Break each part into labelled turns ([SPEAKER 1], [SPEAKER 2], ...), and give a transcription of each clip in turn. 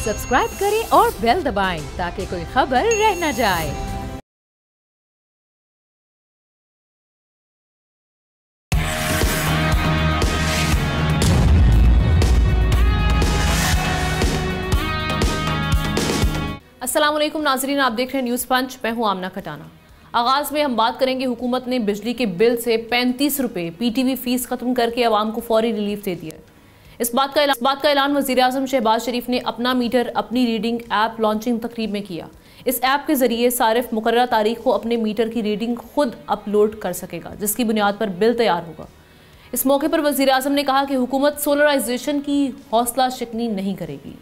[SPEAKER 1] Subscribe करें और bell दबाएं ताकि कोई खबर रह न जाए। अस्सलाम वालेकुम नाजरीन, आप देख रहे हैं न्यूज़ पंच। मैं हूं आमना खटाना। आगाज में हम बात करेंगे, हुकूमत ने बिजली के बिल से 35 रुपए पीटीवी फीस खत्म करके आवाम को फौरी रिलीफ दे दिया। इस बात का ऐलान वज़ीर आज़म शहबाज शरीफ ने अपना मीटर अपनी रीडिंग ऐप लॉन्चिंग तकरीब में किया। इस ऐप के जरिए सारिफ मुकर्ररा तारीख को अपने मीटर की रीडिंग खुद अपलोड कर सकेगा, जिसकी बुनियाद पर बिल तैयार होगा। इस मौके पर वज़ीर आज़म ने कहा कि हुकूमत सोलराइजेशन की हौसला शिकनी नहीं करेगी।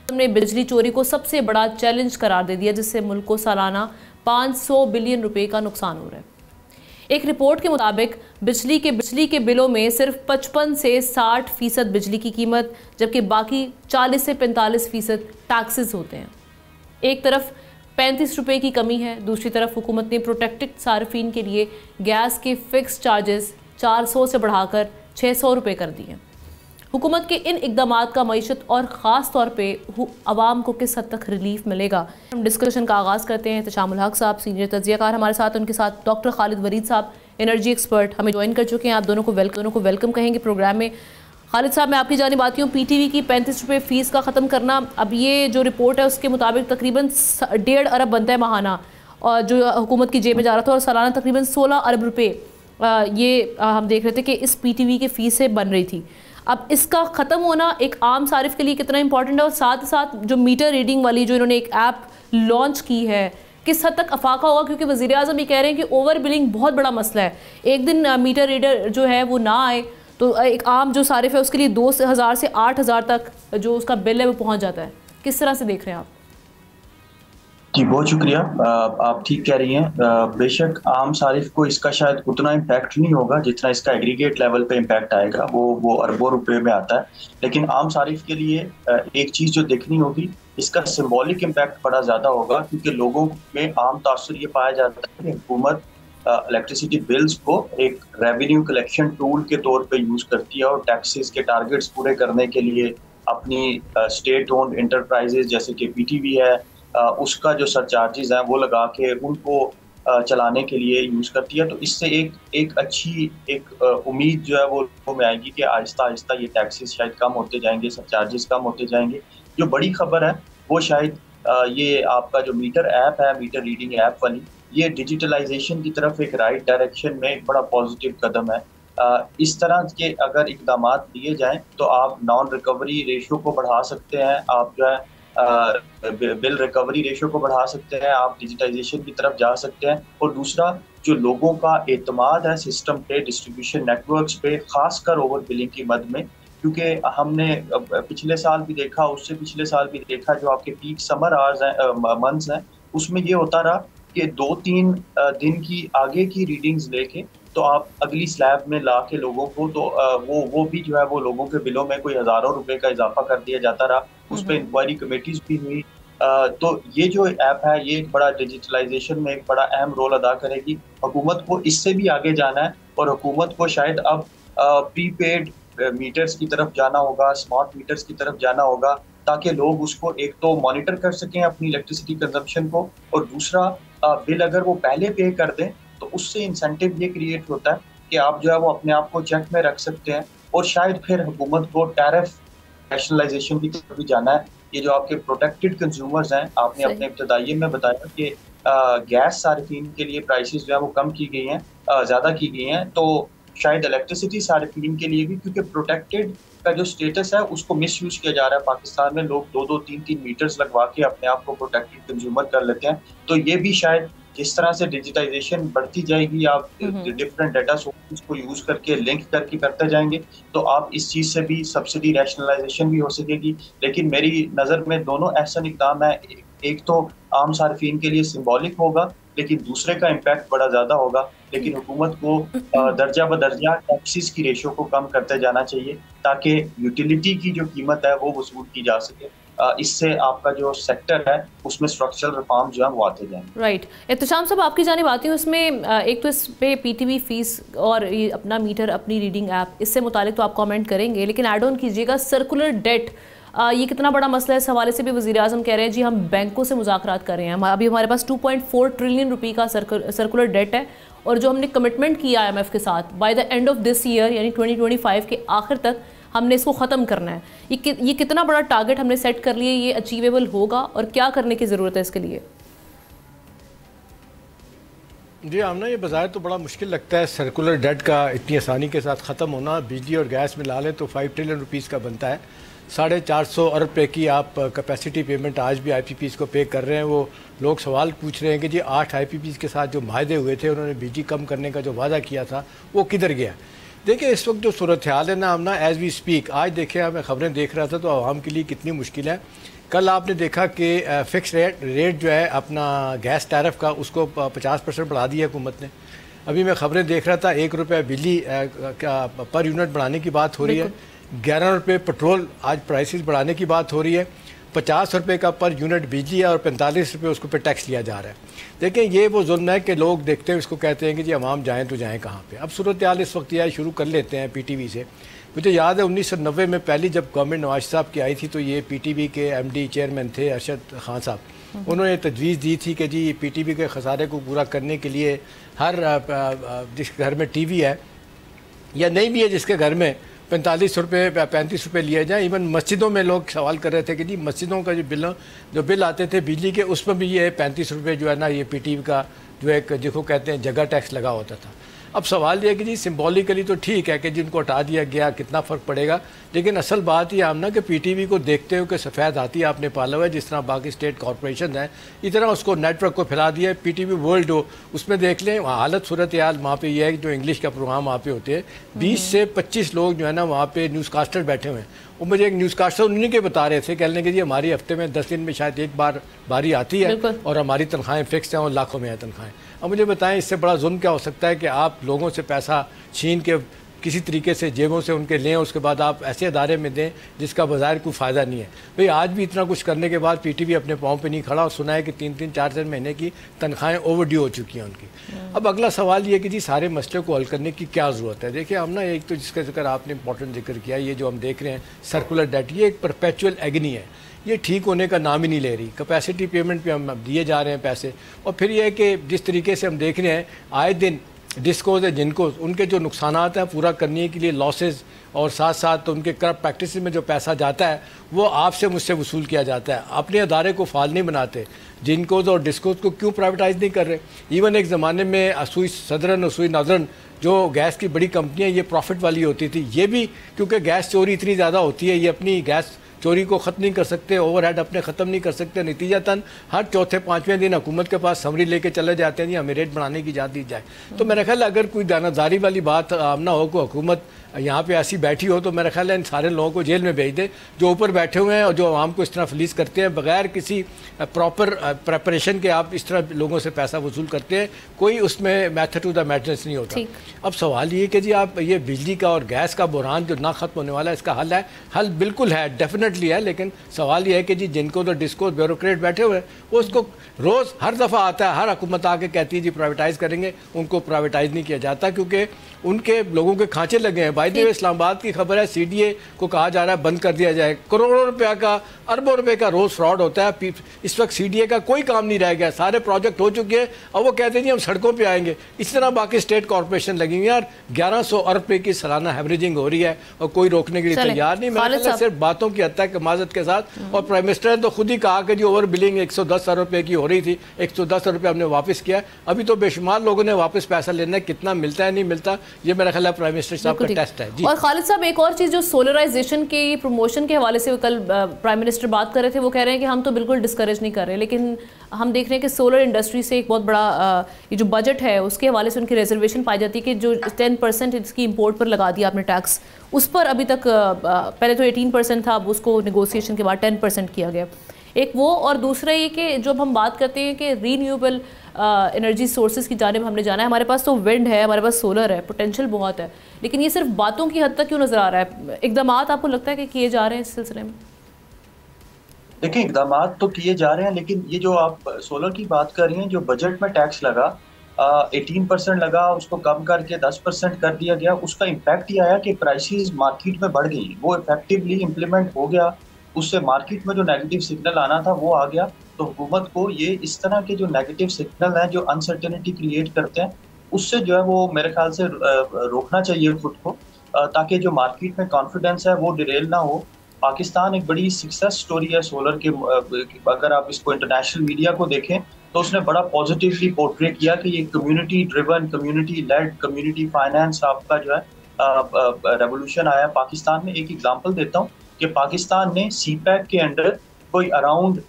[SPEAKER 1] हमने बिजली चोरी को सबसे बड़ा चैलेंज करार दे दिया, जिससे मुल्क को सालाना 500 बिलियन रुपए का नुकसान हो रहा है। एक रिपोर्ट के मुताबिक बिजली के बिलों में सिर्फ 55 से 60% बिजली की कीमत, जबकि बाकी 40 से 45% टैक्सेस होते हैं। एक तरफ 35 रुपए की कमी है, दूसरी तरफ हुकूमत ने प्रोटेक्टेड सार्फिन के लिए गैस के फिक्स चार्जेस 400 से बढ़ाकर 600 रुपए कर दिए। हुकूमत के इन इकदामात का मईशत और ख़ास तौर पे आवाम को किस हद तक रिलीफ मिलेगा, हम डिस्कशन का आगाज़ करते हैं। तशामुल हक साहब सीनियर तज्ज़ियाकार हमारे साथ, उनके साथ डॉक्टर खालिद वरीद साहब एनर्जी एक्सपर्ट हमें ज्वाइन कर चुके हैं। आप दोनों को वेलकम कहेंगे प्रोग्राम में। खालिद साहब, मैं आपकी जानिब आती हूँ। पीटीवी की 35 रुपये फ़ीस का ख़त्म करना, अब ये जो रिपोर्ट है उसके मुताबिक तकरीबन 1.5 अरब बनता है माहाना, और जो हुकूमत की जेब में जा रहा था, और सालाना तकरीबन 16 अरब रुपये ये हम देख रहे थे कि इस पीटीवी की फ़ीस से बन रही थी। अब इसका ख़त्म होना एक आम सारिफ के लिए कितना इंपॉर्टेंट है, और साथ साथ जो मीटर रीडिंग वाली जो इन्होंने एक ऐप लॉन्च की है, किस हद तक अफाका होगा, क्योंकि वज़ीर आज़म ये कह रहे हैं कि ओवर बिलिंग बहुत बड़ा मसला है। एक दिन मीटर रीडर जो है वो ना आए तो एक आम जो सारिफ है उसके लिए 2,000 से 8,000 तक जो उसका बिल है वो पहुँच जाता है। किस तरह से देख रहे हैं आप?
[SPEAKER 2] जी बहुत शुक्रिया। आप ठीक कह रही हैं। बेशक आम सारिफ को इसका शायद उतना इम्पैक्ट नहीं होगा जितना इसका एग्रीगेट लेवल पे इम्पैक्ट आएगा, वो अरबों रुपए में आता है। लेकिन आम सारिफ के लिए एक चीज़ जो देखनी होगी, इसका सिंबॉलिक इम्पैक्ट बड़ा ज़्यादा होगा, क्योंकि लोगों में आम तासुर ये पाया जाता है कि हुकूमत इलेक्ट्रिसिटी बिल्स को एक रेवेन्यू कलेक्शन टूल के तौर पे यूज़ करती है, और टैक्सेस के टारगेट्स पूरे करने के लिए अपनी स्टेट ओन्ड इंटरप्राइजेज जैसे कि पीटीवी है, उसका जो सरचार्जेस हैं वो लगा के उनको चलाने के लिए यूज़ करती है। तो इससे एक अच्छी उम्मीद जो है वो लोगों में आएगी कि आहिस्ता आहिस्ता ये टैक्सेस शायद कम होते जाएंगे, सरचार्जेस कम होते जाएंगे। जो बड़ी खबर है वो शायद ये आपका जो मीटर ऐप है, मीटर रीडिंग ऐप वाली, ये डिजिटलाइजेशन की तरफ एक राइट डायरेक्शन में एक बड़ा पॉजिटिव कदम है। इस तरह के अगर इकदामात लिए जाएँ तो आप नॉन रिकवरी रेशो को बढ़ा सकते हैं, आप जो है बिल रिकवरी रेशो को बढ़ा सकते हैं, आप डिजिटाइजेशन की तरफ जा सकते हैं। और दूसरा, जो लोगों का एतमाद है सिस्टम पे, डिस्ट्रीब्यूशन नेटवर्क्स पे, खासकर ओवर बिलिंग की मद में, क्योंकि हमने पिछले साल भी देखा, उससे पिछले साल भी देखा, जो आपके पीक समर आवर्स हैं, मंथ्स हैं, उसमें ये होता रहा कि 2-3 दिन की आगे की रीडिंग्स लेके तो आप अगली स्लैब में ला के लोगों को तो वो भी जो है वो लोगों के बिलों में कोई हज़ारों रुपए का इजाफा कर दिया जाता रहा। उस पर इंक्वायरी कमेटीज भी हुई। तो ये जो ऐप है ये एक बड़ा डिजिटलाइजेशन में एक बड़ा अहम रोल अदा करेगी। हुकूमत को इससे भी आगे जाना है, और हुकूमत को शायद अब प्रीपेड मीटर्स की तरफ जाना होगा, स्मार्ट मीटर्स की तरफ जाना होगा, ताकि लोग उसको एक तो मॉनिटर कर सकें अपनी इलेक्ट्रिसिटी कंजम्पशन को, और दूसरा बिल अगर वो पहले पे कर दें तो उससे इंसेंटिव ये क्रिएट होता है कि आप जो है वो अपने आप को चेक में रख सकते हैं। और शायद फिर हुकूमत को टैरिफ रैशनलाइजेशन की तरफ भी जाना है। ये जो आपके प्रोटेक्टेड कंज्यूमर्स हैं, आपने अपने इब्तदाइये में बताया कि गैस सार्फिन के लिए प्राइसेस जो है वो कम की गई हैं, ज़्यादा की गई हैं, तो शायद इलेक्ट्रिसिटी सार्फिन के लिए भी, क्योंकि प्रोटेक्टेड का जो स्टेटस है उसको मिस यूज़ किया जा रहा है पाकिस्तान में। लोग 2-2, 3-3 मीटर्स लगवा के अपने आप को प्रोटेक्टेड कंज्यूमर कर लेते हैं। तो ये भी शायद जिस तरह से डिजिटाइजेशन बढ़ती जाएगी, आप डिफरेंट डाटा सोर्सेज को यूज करके लिंक करके करते जाएंगे, तो आप इस चीज से भी सब्सिडी रैशनलाइजेशन भी हो सकेगी। लेकिन मेरी नज़र में दोनों ऐसा इक़दाम है, एक तो आम सार्फिन के लिए सिंबॉलिक होगा, लेकिन दूसरे का इम्पैक्ट बड़ा ज़्यादा होगा। लेकिन हुकूमत को दर्जा बदर्जा टैक्सेस की रेशो को कम करते जाना चाहिए, ताकि यूटिलिटी की जो कीमत है वो वसूल की जा सके। इससे आपका जो सेक्टर है उसमें स्ट्रक्चरल रिफॉर्म जो है वो आते जाएंगे।
[SPEAKER 1] राइट। एहतशाम साहब, आपकी जानिब आती हूँ। इसमें एक तो इस पे पीटीवी फीस और ये अपना मीटर अपनी रीडिंग ऐप, इससे मुतालिक तो आप कमेंट करेंगे, लेकिन ऐड ऑन कीजिएगा सर्कुलर डेट ये कितना बड़ा मसला है, इस हवाले से भी वज़ीर आज़म कह रहे हैं जी हम बैंकों से मुज़ाकरात कर रहे हैं, अभी हमारे पास 2.4 ट्रिलियन रुपये का सर्कुलर डेट है और जो हमने कमिटमेंट किया IMF के साथ by the end of this year यानी 2025 के आखिर तक हमने इसको ख़त्म करना है। ये कितना बड़ा टारगेट हमने सेट कर लिया, ये अचीवेबल होगा और क्या करने की ज़रूरत है इसके लिए?
[SPEAKER 3] जी आमना, ये बाज़ार तो बड़ा मुश्किल लगता है सर्कुलर डेट का इतनी आसानी के साथ ख़त्म होना। बिजली और गैस में ला लें तो 5 ट्रिलियन रुपीज़ का बनता है। 450 अरब रुपये की आप कैपेसिटी पेमेंट आज भी IPPs को पे कर रहे हैं। वो लोग सवाल पूछ रहे हैं कि जी 8 IPPs के साथ जो माहदे हुए थे, उन्होंने बिजली कम करने का जो वादा किया था वो किधर गया। देखिए इस वक्त जो सूरत हाल है ना आमना, एज़ वी स्पीक, आज देखिए मैं ख़बरें देख रहा था तो आवाम के लिए कितनी मुश्किल है। कल आपने देखा कि फ़िक्स रेट जो है अपना गैस टैरिफ का उसको 50% बढ़ा दिया हुकूमत ने। अभी मैं ख़बरें देख रहा था 1 रुपये बिजली का पर यूनिट बढ़ाने की बात हो रही है, 11 रुपये पेट्रोल आज प्राइसेस बढ़ाने की बात हो रही है, 50 रुपये का पर यूनिट बिजली है और 45 रुपये उसको पे टैक्स लिया जा रहा है। देखिए ये वो जुल्म है कि लोग देखते हैं इसको, कहते हैं कि जी अवाम जाएँ तो जाएँ कहाँ पे। अब सूरत हाल इस वक्त यह शुरू कर लेते हैं PTV से। मुझे याद है 1990 में पहली जब गवर्नमेंट नवाज साहब की आई थी तो ये PTV के MD चेयरमैन थे अरशद खान साहब। उन्होंने तजवीज़ दी थी कि जी PTV के खसारे को पूरा करने के लिए हर जिसके घर में TV है या नहीं भी है, जिसके घर में 45 रुपये 35 रुपये लिए जाए। इवन मस्जिदों में लोग सवाल कर रहे थे कि जी मस्जिदों का जो बिल आते थे बिजली के, उसमें भी ये 35 रुपये जो है ना ये PTV का जो एक जिसको कहते हैं जगह टैक्स लगा होता था। अब सवाल ये है कि जी सिंबॉलिकली तो ठीक है कि जिनको हटा दिया गया कितना फ़र्क पड़ेगा, लेकिन असल बात ये आमना कि PTV को देखते हुए कि सफ़ेद हाथी आपने पाला हुआ है, जिस तरह बाकी स्टेट कॉरपोरेशन है इतना उसको नेटवर्क को फैला दिया है। PTV वर्ल्ड हो उसमें देख लें हालत सूरत हाल वहाँ पे ये है कि जो इंग्लिश का प्रोग्राम वहाँ पे होते हैं 20 से 25 लोग जो है ना वहाँ पे न्यूज़ कास्टर बैठे हुए हैं। वो मुझे एक न्यूज़ कास्टर उन्हीं के बता रहे थे, कहने कि जी हमारी हफ्ते में 10 दिन में शायद एक बार बारी आती है और हमारी तनख्वाहें फिक्स हैं और लाखों में है तनख्वाहें। अब मुझे बताएं इससे बड़ा जुल्म क्या हो सकता है कि आप लोगों से पैसा छीन के किसी तरीके से जेबों से उनके लें, उसके बाद आप ऐसे अदारे में दें जिसका बाज़ार कोई फ़ायदा नहीं है। भाई आज भी इतना कुछ करने के बाद PTV अपने पाँव पे नहीं खड़ा और सुना है कि 3-3 4-4 महीने की तनख्वाहें ओवरड्यू हो चुकी हैं उनकी। अब अगला सवाल ये कि जी सारे मसले को हल करने की क्या ज़रूरत है। देखिए हम ना एक तो जिसका जिक्र आपने इंपॉर्टेंट जिक्र किया, ये जो हम देख रहे हैं सर्कुलर डेट, ये एक परपेचुअल एगनी है, ये ठीक होने का नाम ही नहीं ले रही। कैपेसिटी पेमेंट पे हम दिए जा रहे हैं पैसे, और फिर ये है कि जिस तरीके से हम देख रहे हैं आए दिन डिस्कोज है जिनको उनके जो नुकसानात हैं पूरा करने के लिए लॉसेस और साथ साथ उनके करप्ट प्रैक्टिस में जो पैसा जाता है वो आपसे मुझसे वसूल किया जाता है। अपने अदारे को फाल नहीं बनाते, जिनकोज और डिस्कोज को क्यों प्राइवेटाइज नहीं कर रहे। इवन एक ज़माने में असुई सदरन असुई नादरन जो गैस की बड़ी कंपनियाँ ये प्रॉफिट वाली होती थी, ये भी क्योंकि गैस चोरी इतनी ज़्यादा होती है ये अपनी गैस चोरी को ख़त्म नहीं कर सकते, ओवरहेड अपने ख़त्म नहीं कर सकते। नतीजतन हर चौथे पाँचवें दिन हुकूमत के पास समरी लेके चले जाते हैं जी हमें रेट बढ़ाने की इजाज़त दी जाए। तो मेरा ख्याल अगर कोई दानादारी वाली बात ना हो, को हुकूमत यहाँ पे ऐसी बैठी हो, तो मेरा ख्याल है इन सारे लोगों को जेल में भेज दे जो ऊपर बैठे हुए हैं और जो आवाम को इस तरह फलीस करते हैं बगैर किसी प्रॉपर प्रेपरेशन के। आप इस तरह लोगों से पैसा वसूल करते हैं, कोई उसमें मैथड टू द मैडनेस नहीं होता। अब सवाल ये कि जी आप ये बिजली का और गैस का बुरहान जो ना ख़त्म होने वाला है, इसका हल है? हल बिल्कुल है, डेफिनेटली है, लेकिन सवाल ये है कि जी जिनको तो डिस्को ब्यूरोक्रेट बैठे हुए हैं वो उसको रोज़ हर दफ़ा आता है, हर हुकूमत आके कहती है जी प्राइवेटाइज़ करेंगे, उनको प्राइवेटाइज़ नहीं किया जाता क्योंकि उनके लोगों के खांचे लगे हैं। भाई देव इस्लामाबाद की खबर है CDA को कहा जा रहा है बंद कर दिया जाए। करोड़ों रुपया का अरबों रुपए का रोज़ फ्रॉड होता है। इस वक्त CDA का कोई काम नहीं रह गया, सारे प्रोजेक्ट हो चुके हैं और वो कहते हैं जी हम सड़कों पे आएंगे। इस तरह बाकी स्टेट कॉरपोरेशन लगी हुई यार 1100 अरब रुपये की सालाना हैवरेजिंग हो रही है और कोई रोकने के लिए तैयार नहीं। मैं सिर्फ बातों की हद तक माजत के साथ, और प्राइम मिनिस्टर ने तो खुद ही कहा कि जी ओवर बिलिंग 110 अरब रुपये की हो रही थी, 110 अरब रुपये हमने वापस किया। अभी तो बेशुमार लोगों ने वापस पैसा लेना है, कितना मिलता है नहीं मिलता ये मेरा ख्याल है प्राइम मिनिस्टर साहब का टेस्ट है जी।
[SPEAKER 1] और खालिद साहब एक और चीज़ जो सोलराइजेशन के प्रमोशन के हवाले से कल प्राइम मिनिस्टर बात कर रहे थे, वो कह रहे हैं कि हम तो बिल्कुल डिस्करेज नहीं कर रहे, लेकिन हम देख रहे हैं कि सोलर इंडस्ट्री से एक बहुत बड़ा ये जो बजट है उसके हवाले से उनकी रिजर्वेशन पाई जाती है कि जो 10% इसकी इंपोर्ट पर लगा दिया आपने टैक्स, उस पर अभी तक पहले तो 18% था, अब उसको नेगोशिएशन के बाद 10% किया गया। एक वो, और दूसरा ये कि जब हम बात करते हैं कि रीन्यूएबल एनर्जी सोर्सेज की जानिब हमने जाना है, हमारे पास तो विंड है, हमारे पास सोलर है, पोटेंशियल बहुत है, लेकिन ये सिर्फ बातों की हद तक क्यों नज़र आ रहा है? इक़दामात आपको लगता है कि किए जा रहे हैं इस सिलसिले में?
[SPEAKER 2] देखिए इक़दामात तो किए जा रहे हैं, लेकिन ये जो आप सोलर की बात कर रही हैं, जो बजट में टैक्स लगा 18% लगा, उसको कम करके 10% कर दिया गया, उसका इम्पैक्ट ये आया कि प्राइसेस मार्केट में बढ़ गई। वो इफेक्टिवली इम्प्लीमेंट हो गया उससे मार्केट में जो नेगेटिव सिग्नल आना था वो आ गया। तो हुकूमत को ये इस तरह के जो नेगेटिव सिग्नल हैं जो अनसर्टेनिटी क्रिएट करते हैं, उससे जो है वो मेरे ख्याल से रोकना चाहिए खुद को, ताकि जो मार्केट में कॉन्फिडेंस है वो डिरेल ना हो। पाकिस्तान एक बड़ी सक्सेस स्टोरी है सोलर के, अगर आप इसको इंटरनेशनल मीडिया को देखें तो उसने बड़ा पॉजिटिवली पोर्ट्रे किया कि ये community driven, community lead, community finance आपका जो है रेवोल्यूशन आया पाकिस्तान में। एक एग्जांपल देता हूँ कि पाकिस्तान ने सीपैक के अंडर कोई अराउंड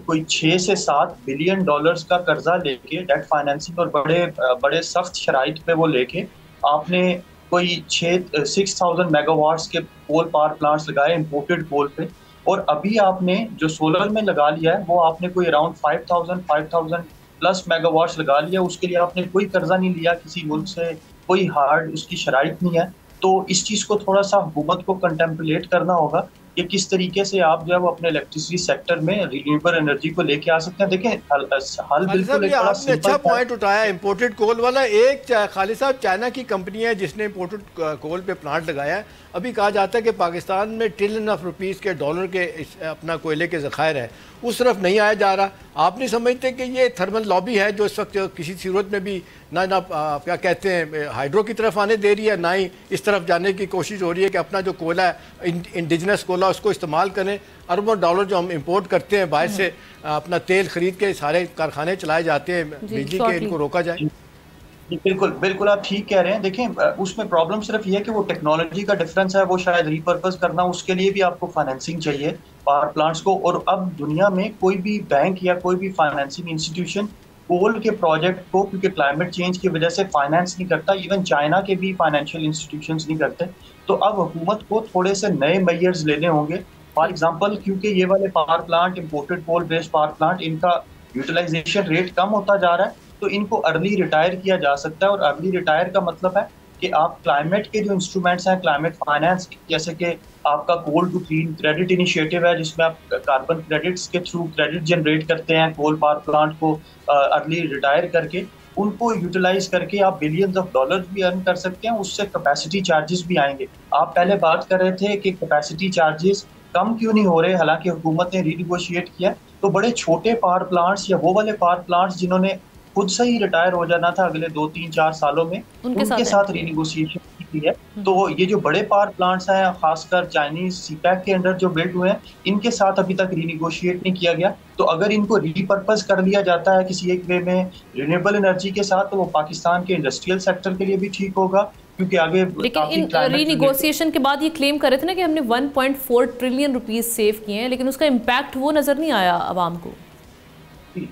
[SPEAKER 2] कोई 6 से 7 बिलियन डॉलर्स का कर्जा लेके, डेट फाइनेंसिंग और बड़े बड़े सख्त शराइत पे वो लेके आपने कोई 6,000 मेगावाट्स के कोल पावर प्लांट्स लगाए इम्पोर्टेड कोल पे। और अभी आपने जो सोलर में लगा लिया है वो आपने कोई अराउंड 5,000 प्लस मेगावाट्स लगा लिया। उसके लिए आपने कोई कर्जा नहीं लिया किसी मुल्क से, कोई हार्ड उसकी शराइत नहीं है। तो इस चीज़ को थोड़ा सा हुकूमत को कंटेम्पलेट करना होगा कि किस तरीके से आप जो है वो अपने इलेक्ट्रिसिटी सेक्टर में रिन्यूएबल एनर्जी को लेके आ सकते हैं। देखें हल बिल्कुल एक बड़ा
[SPEAKER 3] आपने अच्छा पॉइंट उठाया इम्पोर्टेड कोल वाला। एक खालिद साहब चाइना की कंपनी है जिसने इम्पोर्टेड कोल पे प्लांट लगाया है। अभी कहा जाता है कि पाकिस्तान में ट्रिलियन ऑफ रुपीज़ के डॉलर के अपना कोयले के ज़खायर है, उस तरफ नहीं आया जा रहा। आप नहीं समझते कि ये थर्मल लॉबी है जो इस वक्त किसी सूरत में भी ना क्या कहते हैं हाइड्रो की तरफ आने दे रही है, ना ही इस तरफ जाने की कोशिश हो रही है कि अपना जो कोयला है इंडिजिनस कोयला उसको इस्तेमाल करें। अरबों डॉलर जो हम इंपोर्ट करते हैं बाहर से, अपना तेल खरीद के सारे कारखाने चलाए जाते हैं, बिजली के इनको रोका जाए।
[SPEAKER 2] बिल्कुल बिल्कुल आप ठीक कह रहे हैं। देखें उसमें प्रॉब्लम सिर्फ ये है कि वो टेक्नोलॉजी का डिफरेंस है, वो शायद रिपर्पस करना, उसके लिए भी आपको फाइनेंसिंग चाहिए पावर प्लांट्स को। और अब दुनिया में कोई भी बैंक या कोई भी फाइनेंसिंग इंस्टीट्यूशन कोल के प्रोजेक्ट को, क्योंकि क्लाइमेट चेंज की वजह से फाइनेंस नहीं करता, इवन चाइना के भी फाइनेंशियल इंस्टीट्यूशंस नहीं करते। तो अब हुकूमत को थोड़े से नए मेजर्स लेने होंगे। फॉर एग्जांपल, क्योंकि ये वाले power plant, imported coal based power plant, इनका यूटिलाइजेशन रेट कम होता जा रहा है, तो इनको अर्ली रिटायर किया जा सकता है। और अर्ली रिटायर का मतलब है कि आप क्लाइमेट के जो इंस्ट्रूमेंट्स हैं, क्लाइमेट फाइनेंस, जैसे कि आपका कोल टू क्लीन क्रेडिट इनिशिएटिव है जिसमें आप कार्बन क्रेडिट्स के थ्रू क्रेडिट जनरेट करते हैं कोल पावर प्लांट को अर्ली रिटायर करके, उनको यूटिलाइज करके आप बिलियंस ऑफ डॉलर भी अर्न कर सकते हैं। उससे कैपेसिटी चार्जेस भी आएंगे। आप पहले बात कर रहे थे कि कैपेसिटी चार्जेस कम क्यों नहीं हो रहे, हालांकि हुकूमत ने रीनिगोशिएट किया। तो बड़े छोटे पावर प्लांट्स या वो वाले पावर प्लांट्स जिन्होंने खुद से ही रिटायर हो जाना था अगले 2-3-4 सालों में, उनके साथ रीनिगोशिएशन की है। तो ये जो बड़े पावर प्लांट्स हैं, खासकर चाइनीज सीपैक के अंडर जो बिल्ड हुए हैं, इनके साथ अभी तक रीनिगोशिएट नहीं किया गया। तो अगर इनको रीपर्पस कर लिया जाता है किसी एक वे में रिन्यूएबल एनर्जी के साथ, तो वो पाकिस्तान के इंडस्ट्रियल सेक्टर के लिए भी ठीक होगा, क्योंकि आगे।
[SPEAKER 1] लेकिन इन रीनिगोशिएशन के बाद ये क्लेम कर रहे थे ना कि हमने 1.4 ट्रिलियन रुपीस सेव किए हैं, लेकिन उसका इम्पैक्ट वो नजर नहीं आया आवाम को।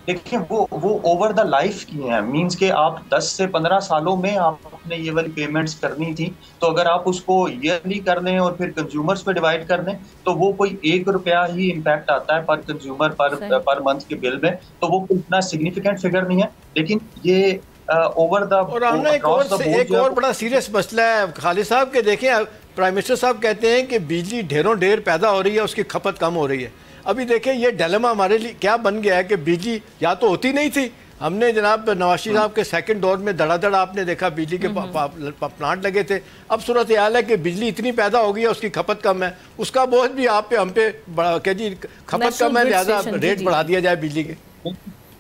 [SPEAKER 2] देखिए वो ओवर द लाइफ की है, मींस के आप 10 से 15 सालों में आपने ये वाली पेमेंट्स करनी थी। तो अगर आप उसको ईयरली कर लें और फिर कंज्यूमर्स पे डिवाइड कर लें, तो वो कोई ₹1 ही इम्पैक्ट आता है पर कंज्यूमर पर मंथ के बिल में। तो वो इतना सिग्निफिकेंट फिगर नहीं है, लेकिन ये ओवर द।
[SPEAKER 3] और हमने एक और बड़ा सीरियस मसला है खालिद साहब के, देखें प्राइम मिनिस्टर साहब कहते हैं कि बिजली ढेरों ढेर पैदा हो रही है, उसकी खपत कम हो रही है। अभी देखें ये डिलेमा हमारे लिए क्या बन गया है कि बिजली या तो होती नहीं थी, हमने जनाब नवाज शरीफ साहब के सेकंड दौर में धड़ाधड़ आपने देखा बिजली के प्लांट लगे थे। अब सूरत हाल है कि बिजली इतनी पैदा हो गई है, उसकी खपत कम है, उसका बोझ भी आप पे हम पे क्या जी, खपत कम है लिहाजा रेट बढ़ा दिया जाए बिजली के।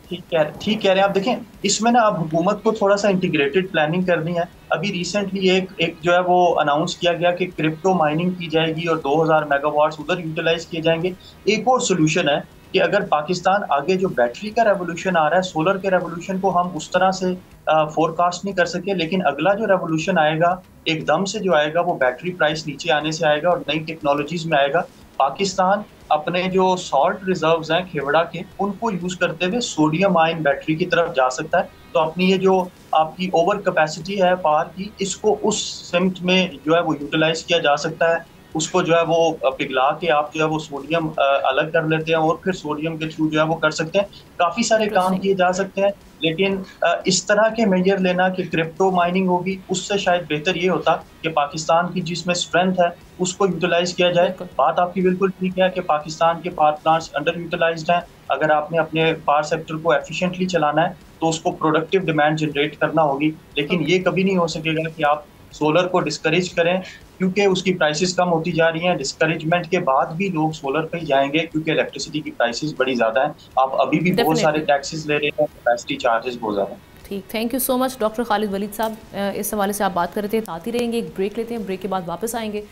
[SPEAKER 2] ठीक कह रहे हैं आप। देखें इसमें ना अब हुकूमत को थोड़ा सा इंटीग्रेटेड प्लानिंग करनी है। अभी रिसेंटली एक जो है वो अनाउंस किया गया कि क्रिप्टो माइनिंग की जाएगी और 2000 मेगावाट्स उधर यूटिलाइज किए जाएंगे। एक और सोल्यूशन है कि अगर पाकिस्तान आगे जो बैटरी का रेवोल्यूशन आ रहा है, सोलर के रेवोल्यूशन को हम उस तरह से फोरकास्ट नहीं कर सके, लेकिन अगला जो रेवोल्यूशन आएगा एकदम से जो आएगा वो बैटरी प्राइस नीचे आने से आएगा और नई टेक्नोलॉजीज में आएगा। पाकिस्तान अपने जो सॉल्ट रिजर्व्स हैं खेवड़ा के, उनको यूज करते हुए सोडियम आयन बैटरी की तरफ जा सकता है। तो अपनी ये जो आपकी ओवर कैपेसिटी है पावर की, इसको उस सिमत में जो है वो यूटिलाइज किया जा सकता है। उसको जो है वो पिघला के आप जो है वो सोडियम अलग कर लेते हैं और फिर सोडियम के थ्रू जो है वो कर सकते हैं। काफी सारे काम किए जा सकते हैं, लेकिन इस तरह के मेजर लेना कि क्रिप्टो माइनिंग होगी, उससे शायद बेहतर ये होता कि पाकिस्तान की जिसमें स्ट्रेंथ है उसको यूटिलाइज किया जाए। बात आपकी बिल्कुल ठीक है कि पाकिस्तान के पावर प्लांट्स अंडर यूटिलाइज्ड हैं। अगर आपने अपने पावर सेक्टर को एफिशिएंटली चलाना है तो उसको प्रोडक्टिव डिमांड जनरेट करना होगी, लेकिन ये कभी नहीं हो सकेगा कि आप सोलर को डिस्करेज करें, क्योंकि उसकी प्राइसेस कम होती जा रही हैं। डिस्करेजमेंट के बाद भी लोग सोलर पे ही जाएंगे क्योंकि इलेक्ट्रिसिटी की प्राइसेस बड़ी ज़्यादा हैं। आप अभी भी बहुत सारे टैक्सेस ले रहे हैं, कैपेसिटी चार्जेस बहुत ज़्यादा हैं।
[SPEAKER 1] ठीक, thank you so much doctor Khalid Waleed साहब, इस हवाले से आप बात कर रहे थे। आती रहेंगे, एक ब्रेक लेते हैं, ब्रेक के बाद वापस आएंगे।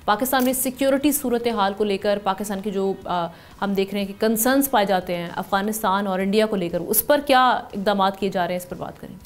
[SPEAKER 1] पाकिस्तान में सिक्योरिटी सूरत हाल को लेकर पाकिस्तान की जो हम देख रहे हैं कि कंसर्न्स पाए जाते हैं अफगानिस्तान और इंडिया को लेकर, उस पर क्या इकदाम किए जा रहे हैं, इस पर बात करें।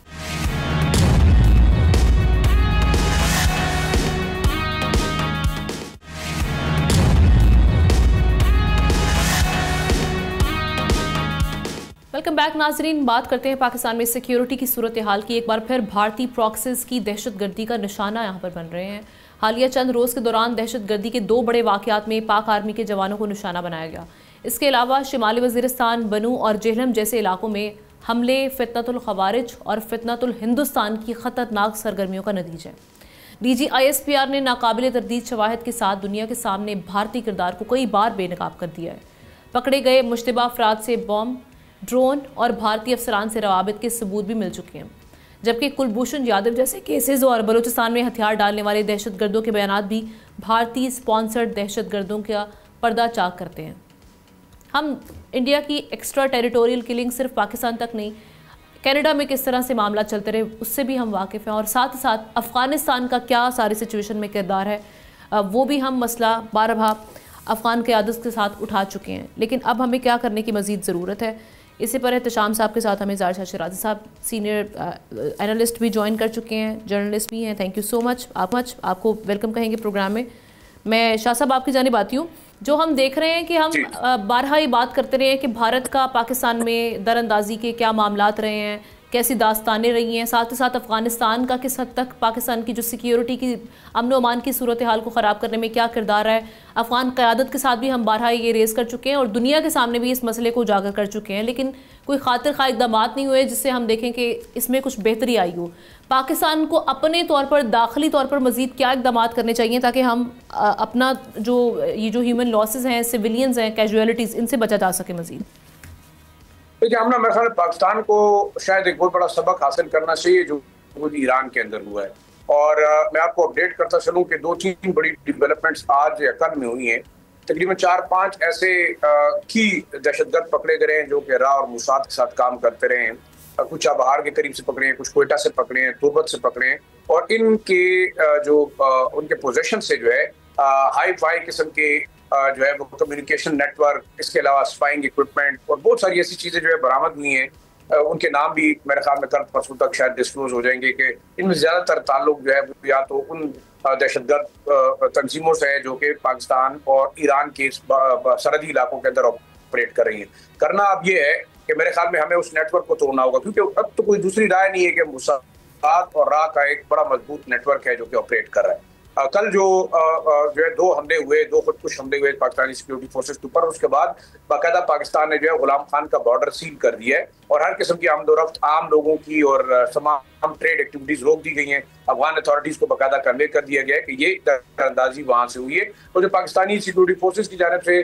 [SPEAKER 1] वेलकम बैक नाजरीन, बात करते हैं पाकिस्तान में सिक्योरिटी की सूरत हाल की। एक बार फिर भारतीय प्रॉक्सीज की दहशतगर्दी का निशाना यहाँ पर बन रहे हैं। हालिया चंद रोज़ के दौरान दहशतगर्दी के 2 बड़े वाक़यात में पाक आर्मी के जवानों को निशाना बनाया गया। इसके अलावा शिमाली वज़ीरिस्तान, बनू और जेहलम जैसे इलाकों में हमले फितनतुल खवारिज और फितनतुल हिंदुस्तान की ख़तरनाक सरगर्मियों का नतीजा है। DG ISPR ने नाकाबिल तरदीद शवाहिद के साथ दुनिया के सामने भारतीय किरदार को कई बार बेनकाब कर दिया है। पकड़े गए मुश्तबा अफराद से बॉम्ब, ड्रोन और भारतीय अफसरान से रवाबित के सबूत भी मिल चुके हैं, जबकि कुलभूषण यादव जैसे केसेस और बलूचिस्तान में हथियार डालने वाले दहशतगर्दों के बयानात भी भारतीय स्पॉन्सर्ड दहशतगर्दों का पर्दा चाक करते हैं। हम इंडिया की एक्स्ट्रा टेरिटोरियल किलिंग सिर्फ पाकिस्तान तक नहीं, कनाडा में किस तरह से मामला चलते रहे उससे भी हम वाकिफ़ हैं, और साथ ही साथ अफ़गानिस्तान का क्या सारी सिचुएशन में किरदार है वो भी हम मसला बारहा अफ़गान क़यादत के साथ उठा चुके हैं। लेकिन अब हमें क्या करने की मज़ीद ज़रूरत है, इसी पर एहतशाम साहब के साथ हमें ज़ाहिर शाह शिराज़ी साहब सीनियर एनालिस्ट भी ज्वाइन कर चुके हैं, जर्नलिस्ट भी हैं। थैंक यू सो मच, आपको वेलकम कहेंगे प्रोग्राम में। मैं शाह साहब आपकी जानिब आती हूँ। जो हम देख रहे हैं कि हम बारहा ये बात करते रहे हैं कि भारत का पाकिस्तान में दरअंदाजी के क्या मामलात रहे हैं, कैसी दास्तानें रही हैं, साथ ही साथ अफ़गानिस्तान का किस हद तक पाकिस्तान की जो सिक्योरिटी की अमन व अमान की सूरत हाल को ख़राब करने में क्या किरदार है। अफ़गान क़यादत के साथ भी हम बारहा ये रेस कर चुके हैं और दुनिया के सामने भी इस मसले को उजागर कर चुके हैं, लेकिन कोई खातिर खा इक़दाम नहीं हुए जिससे हम देखें कि इसमें कुछ बेहतरी आई हो। पाकिस्तान को अपने तौर पर दाखिली तौर पर मज़ीद क्या इक़दाम करने चाहिए ताकि हम अपना जो ह्यूमन लॉसेस हैं, सिविलियंस हैं, कैजुअलिटीज़, इनसे बचा जा सके मज़ीद।
[SPEAKER 4] देखिए, हमने मेरे ख्याल पाकिस्तान को शायद एक बहुत बड़ा सबक हासिल करना चाहिए जो ईरान के अंदर हुआ है। और मैं आपको अपडेट करता चलूँ कि 2-3 बड़ी डेवलपमेंट्स आज या कल में हुई हैं। तकरीबन 4-5 ऐसे की दहशतगर्द पकड़े गए हैं जो कि रा और मुसाद के साथ काम करते रहे हैं। कुछ चाबहार के करीब से पकड़े हैं, कुछ कोयटा से पकड़े हैं, तुर्बत से पकड़े हैं, और इनके उनके पोजीशन से जो है हाई फाई किस्म के जो है वो कम्युनिकेशन नेटवर्क, इसके अलावा स्पाइंग इक्विपमेंट और बहुत सारी ऐसी चीज़ें जो है बरामद हुई हैं। उनके नाम भी मेरे ख्याल में कल परसों तक शायद डिस्क्लोज हो जाएंगे कि इनमें ज़्यादातर ताल्लुक जो है वो या तो उन दहशतगर्द तंजीमों से है जो कि पाकिस्तान और ईरान के सरहदी इलाकों के अंदर ऑपरेट कर रही हैं। करना अब ये है कि मेरे ख्याल में हमें उस नेटवर्क को तोड़ना होगा, क्योंकि अब तो कोई दूसरी राय नहीं है कि मुसाद और रा का एक बड़ा मजबूत नेटवर्क है जो कि ऑपरेट कर रहा है। कल जो है 2 हमले हुए, 2 खुदकुश हमले हुए पाकिस्तानी सिक्योरिटी फोर्सेस के ऊपर। उसके बाद बाकायदा पाकिस्तान ने जो है गुलाम खान का बॉर्डर सील कर दिया है और हर किस्म की आमदोरफ्त आम लोगों की और तमाम ट्रेड एक्टिविटीज रोक दी गई हैं। अफगान अथॉरिटीज को बाकायदा कन्वे कर दिया गया है कि ये दरअंदाजी वहाँ से हुई है। तो जो पाकिस्तानी सिक्योरिटी फोर्सेस की जानब से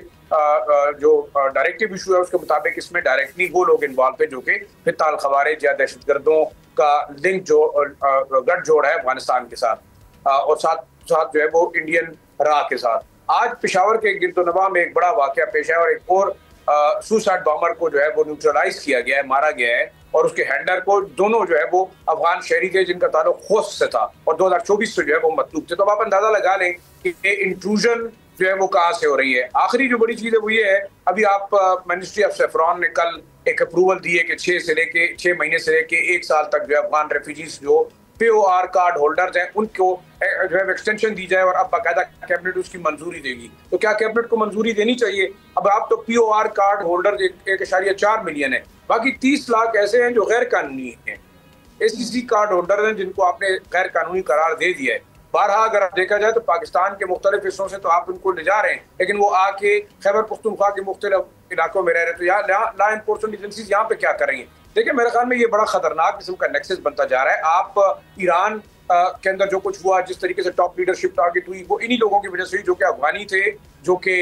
[SPEAKER 4] जो डायरेक्टिव इशू है उसके मुताबिक इसमें डायरेक्टली वो लोग इन्वॉल्व है जो कि फितनतुल खवारिज या दहशतगर्दों का लिंक जो गठजोड़ है अफगानिस्तान के साथ और साथ जो है वो इंडियन रा के साथ। आज पेशावर के गिरदोनवा में एक बड़ा वाकया पेश है और एक और सुसाइड बॉम्बर को जो है वो न्यूट्रलाइज किया गया है, मारा गया है, और उसके हैंडलर को दोनों जो है वो अफगान शहरी थे जिनका ताल्लुक खोस्त से था और 2024 से जो है वो मतलूब थे। तो आप अंदाजा लगा लें कि इंट्रूजन जो है वो कहाँ से हो रही है। आखिरी जो बड़ी चीज है वो ये है, अभी आप मिनिस्ट्री ऑफ सेफ्रॉन ने कल एक अप्रूवल दी है कि 6 महीने से लेके 1 साल तक जो है अफगान रेफ्यूजीज जो POR कार्ड होल्डर्स हैं उनको जो है एक्सटेंशन दी जाए और अब बाकायदा कैबिनेट उसकी मंजूरी देगी। तो क्या कैबिनेट को मंजूरी देनी चाहिए? अब आप तो POR कार्ड होल्डर 1.4 मिलियन है, बाकी 30 लाख ऐसे हैं जो गैर कानूनी हैं। SCC कार्ड होल्डर हैं जिनको आपने गैर कानूनी करार दे दिया है। बारहा अगर आप देखा जाए तो पाकिस्तान के मुख्तलिफ हिस्सों से तो आप उनको ले जा रहे हैं, लेकिन वो आके खैबर पख्तूनख्वा के मुख्तलिफ इलाकों में रह रहे, तो यहाँ ला इन्फोर्समेंट एजेंसीज यहाँ पे क्या कर रही हैं? देखिए, मेरे ख्याल में ये बड़ा खतरनाक किस्म का नेक्सस बनता जा रहा है। आप ईरान के अंदर जो कुछ हुआ, जिस तरीके से टॉप लीडरशिप टारगेट हुई, वो इन्हीं लोगों की वजह से हुई जो कि अफगानी थे, जो कि